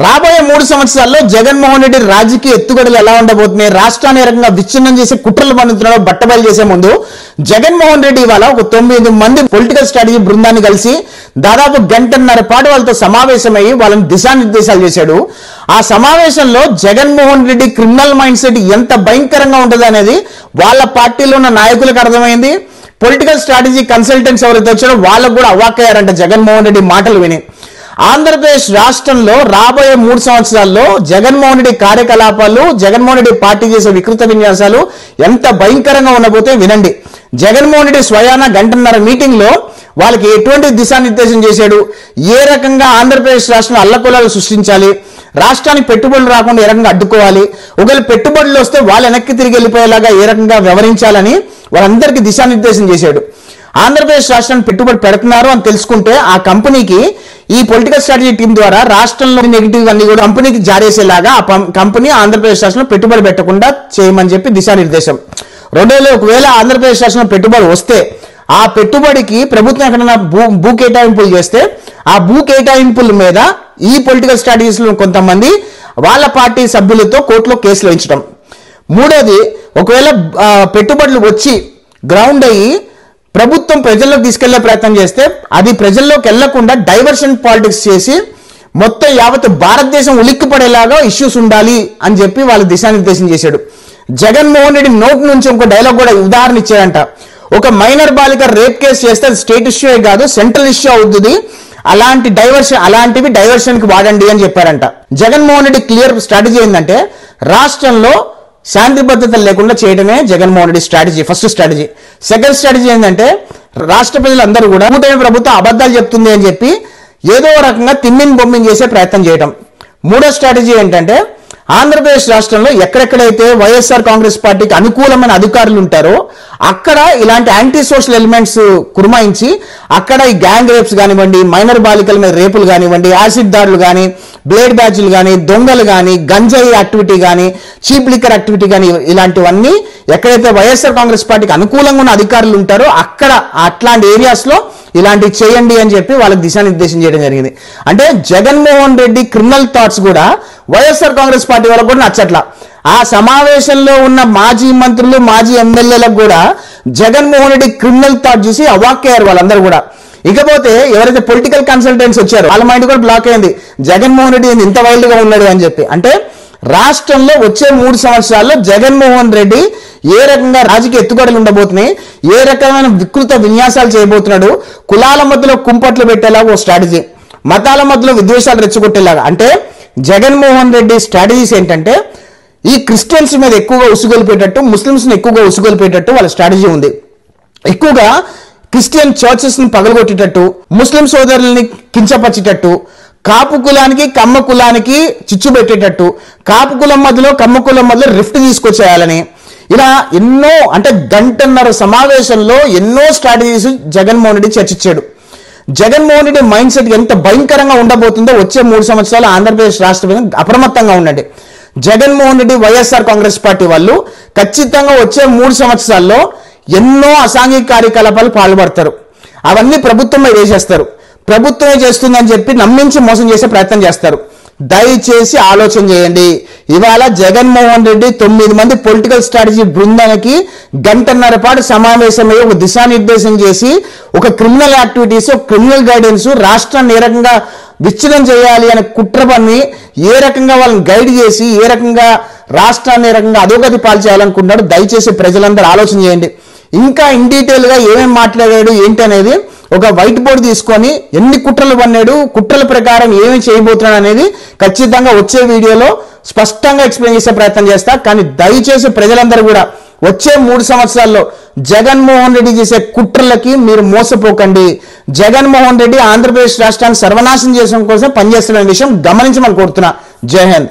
రాబోయే 3 సంవత్సరాల్లో జగన్మోహన్ రెడ్డి రాజకీయ ఎత్తుగడలు ఎలా ఉండబోతున్నాయి, రాష్ట్రాన్ని ఏ రకంగా విచ్ఛిన్నం చేసి కుట్రలు పన్నుతున్నాడో బట్టబయలు చేసే ముందు జగన్మోహన్ రెడ్డి ఇవాళ ఒక 9 మంది పొలిటికల్ స్ట్రాటజీ బృందాన్ని కలిసి దాదాపు గంటన్నర పాటు వాళ్ళతో సమావేశమై వాళ్ళని దిశానిర్దేశాలు చేశాడు. ఆ సమావేశంలో Jaganmohan Reddy criminal mind set ఎంత భయంకరంగా ఉంటుంది అనేది వాళ్ళ పార్టీలో ఉన్న నాయకులకు అర్థమైంది. పొలిటికల్ స్ట్రాటజీ కన్సల్టెంట్స్ ఎవరైతే వచ్చారో వాళ్ళకు కూడా అవాక్కయ్యారంట జగన్మోహన్ రెడ్డి మాటలు విని. ఆంధ్రప్రదేశ్ రాష్ట్రంలో రాబోయే 3 సంవత్సరాల్లో జగన్మోహన్ రెడ్డి కార్యకలాపాలు, జగన్మోహన్ రెడ్డి పార్టీ చేసే వికృత విన్యాసాలు ఎంత భయంకరంగా ఉండబోతే వినండి. జగన్మోహన్ రెడ్డి స్వయాన గంటన్నర మీటింగ్ లో వాళ్ళకి ఎటువంటి దిశానిర్దేశం చేశాడు, ఏ రకంగా ఆంధ్రప్రదేశ్ రాష్ట్రంలో అల్లకొలాలు సృష్టించాలి, రాష్ట్రానికి పెట్టుబడులు రాకుండా ఏ రకంగా అడ్డుకోవాలి, ఒకవేళ పెట్టుబడులు వస్తే వాళ్ళు వెనక్కి తిరిగి వెళ్ళిపోయేలాగా ఏ రకంగా వ్యవహరించాలని వాళ్ళందరికీ దిశానిర్దేశం చేశాడు. ఆంధ్రప్రదేశ్ రాష్ట్రాన్ని పెట్టుబడి పెడుతున్నారు అని తెలుసుకుంటే ఆ కంపెనీకి ఈ పొలిటికల్ స్ట్రాటజీ టీం ద్వారా రాష్ట్రంలో నెగిటివ్ అన్ని కూడా కంపెనీకి జారేసేలాగా ఆ కంపెనీ ఆంధ్రప్రదేశ్ రాష్ట్రంలో పెట్టుబడి పెట్టకుండా చేయమని చెప్పి దిశానిర్దేశం. రెండోది, ఒకవేళ ఆంధ్రప్రదేశ్ రాష్ట్రంలో పెట్టుబడి వస్తే ఆ పెట్టుబడికి ప్రభుత్వం ఎక్కడైనా భూ కేటాయింపులు చేస్తే ఆ భూ కేటాయింపుల మీద ఈ పొలిటికల్ స్ట్రాటజీస్ లో కొంతమంది వాళ్ళ పార్టీ సభ్యులతో కోర్టులో కేసులు వేయించడం. మూడోది, ఒకవేళ పెట్టుబడులు వచ్చి గ్రౌండ్ అయ్యి ప్రభుత్వం ప్రజల్లోకి తీసుకెళ్లే ప్రయత్నం చేస్తే అది ప్రజల్లోకి వెళ్లకుండా డైవర్షన్ పాలిటిక్స్ చేసి మొత్తం యావత్ భారతదేశం ఉలిక్కి పడేలాగా ఇష్యూస్ ఉండాలి అని చెప్పి వాళ్ళు దిశానిర్దేశం చేశాడు. జగన్మోహన్ రెడ్డి నోట్ నుంచి ఇంకో డైలాగ్ కూడా ఉదాహరణ ఇచ్చారంట. ఒక మైనర్ బాలిక రేప్ కేసు చేస్తే అది స్టేట్ ఇష్యూ కాదు, సెంట్రల్ ఇష్యూ అవుతుంది, అలాంటివి డైవర్షన్ కి వాడండి అని చెప్పారంట. జగన్మోహన్ రెడ్డి క్లియర్ స్ట్రాటజీ ఏంటంటే రాష్ట్రంలో శాంతి భద్రతలు లేకుండా చేయడమే Jaganmohan Reddy strategy, first strategy. Second strategy ఏంటంటే రాష్ట్ర ప్రజలందరూ కూడా కూటమి ప్రభుత్వం అబద్ధాలు చెప్తుంది అని చెప్పి ఏదో రకంగా తిమ్మిని బొమ్మిని చేసే ప్రయత్నం చేయడం. మూడో స్ట్రాటజీ ఏంటంటే ఆంధ్రప్రదేశ్ రాష్ట్రంలో ఎక్కడెక్కడైతే వైఎస్ఆర్ కాంగ్రెస్ పార్టీకి అనుకూలమైన అధికారులు ఉంటారో అక్కడ ఇలాంటి యాంటీ సోషల్ ఎలిమెంట్స్ కుర్మాయించి అక్కడ ఈ గ్యాంగ్ రేప్స్ కానివ్వండి, మైనర్ బాలికల మీద రేపులు కానివ్వండి, యాసిడ్ దాడులు కానీ, బ్లేడ్ బ్యాచ్లు కానీ, దొంగలు కానీ, గంజాయి యాక్టివిటీ కానీ, చీప్ లిక్కర్ యాక్టివిటీ కానీ, ఇలాంటివన్నీ ఎక్కడైతే వైఎస్ఆర్ కాంగ్రెస్ పార్టీకి అనుకూలంగా ఉన్న అధికారులు ఉంటారో అక్కడ అట్లాంటి ఏరియాస్ లో ఇలాంటివి చేయండి అని చెప్పి వాళ్ళకి దిశానిర్దేశం చేయడం జరిగింది. అంటే జగన్మోహన్ రెడ్డి క్రిమినల్ థాట్స్ కూడా వైఎస్ఆర్ కాంగ్రెస్ పార్టీ వాళ్ళకు కూడా నచ్చట్లా. ఆ సమావేశంలో ఉన్న మాజీ మంత్రులు, మాజీ ఎమ్మెల్యేలకు కూడా జగన్మోహన్ రెడ్డి క్రిమినల్ థాట్ చూసి అవాక్కయ్యారు వాళ్ళందరూ కూడా. ఇకపోతే ఎవరైతే పొలిటికల్ కన్సల్టెంట్స్ వచ్చారో వాళ్ళ మైండ్ కూడా బ్లాక్ అయింది, జగన్మోహన్ రెడ్డి ఇంత వైల్డ్ గా ఉన్నాడు అని చెప్పి. అంటే రాష్ట్రంలో వచ్చే 3 సంవత్సరాల్లో జగన్మోహన్ రెడ్డి ఏ రకంగా రాజకీయ ఎత్తుగడలు ఉండబోతున్నాయి, ఏ రకమైన వికృత విన్యాసాలు చేయబోతున్నాడు, కులాల మధ్యలో కుంపట్లు పెట్టేలాగా ఓ స్ట్రాటజీ, మతాల మధ్యలో విద్వేషాలు రెచ్చగొట్టేలాగా. అంటే జగన్మోహన్ రెడ్డి స్ట్రాటజీస్ ఏంటంటే ఈ క్రిస్టియన్స్ మీద ఎక్కువగా ఉసుగొలిపేటట్టు, ముస్లిమ్స్ ని ఎక్కువగా ఉసుగొలిపేటట్టు వాళ్ళ స్ట్రాటజీ ఉంది. ఎక్కువగా క్రిస్టియన్ చర్చెస్ ని పగలగొట్టేటట్టు, ముస్లిం సోదరుల్ని కించపరిచేటట్టు, కాపు కులానికి కమ్మ కులానికి చిచ్చు పెట్టేటట్టు, కాపు కులం మధ్యలో కమ్మ కులం మధ్యలో రిఫ్ట్ తీసుకొచ్చేయాలని, ఇలా ఎన్నో, అంటే గంటన్నర సమావేశంలో ఎన్నో స్ట్రాటజీస్ జగన్మోహన్ రెడ్డి చర్చించాడు. జగన్మోహన్ రెడ్డి మైండ్ సెట్ ఎంత భయంకరంగా ఉండబోతుందో వచ్చే 3 సంవత్సరాలు ఆంధ్రప్రదేశ్ రాష్ట్రం అప్రమత్తంగా ఉండండి. జగన్మోహన్ రెడ్డి, వైఎస్ఆర్ కాంగ్రెస్ పార్టీ వాళ్ళు ఖచ్చితంగా వచ్చే 3 సంవత్సరాల్లో ఎన్నో అసాంఘిక కార్యకలాపాలు పాల్పడతారు. అవన్నీ ప్రభుత్వమే వేసేస్తారు. ప్రభుత్వమే చేస్తుందని చెప్పి నమ్మించి మోసం చేసే ప్రయత్నం చేస్తారు. దయచేసి ఆలోచన చేయండి. ఇవాళ జగన్మోహన్ రెడ్డి 9 మంది పొలిటికల్ స్ట్రాటజీ బృందానికి గంటన్నర పాటు సమావేశమై ఒక దిశానిర్దేశం చేసి ఒక క్రిమినల్ యాక్టివిటీస్, క్రిమినల్ గైడెన్స్, రాష్ట్రాన్ని ఏ రకంగా విచ్ఛిన్నం చేయాలి అనే కుట్ర పని ఏ రకంగా వాళ్ళని గైడ్ చేసి ఏ రకంగా రాష్ట్రాన్ని ఏ రకంగా అధోగతి పాలు చేయాలనుకుంటున్నాడు. దయచేసి ప్రజలందరూ ఆలోచన చేయండి. ఇంకా ఇన్ డీటెయిల్ గా ఏమేమి మాట్లాడాడు ఏంటి అనేది ఒక వైట్ బోర్డు తీసుకొని ఎన్ని కుట్రలు పన్నాడు, కుట్రల ప్రకారం ఏమి చేయబోతున్నాడు అనేది ఖచ్చితంగా వచ్చే వీడియోలో స్పష్టంగా ఎక్స్ప్లెయిన్ చేసే ప్రయత్నం చేస్తా. కానీ దయచేసి ప్రజలందరూ కూడా వచ్చే 3 సంవత్సరాల్లో జగన్మోహన్ రెడ్డి చేసే కుట్రలకి మీరు మోసపోకండి. జగన్మోహన్ రెడ్డి ఆంధ్రప్రదేశ్ రాష్ట్రాన్ని సర్వనాశనం చేయడం కోసం పనిచేస్తున్న విషయం గమనించమని కోరుతున్నా. జై హింద్.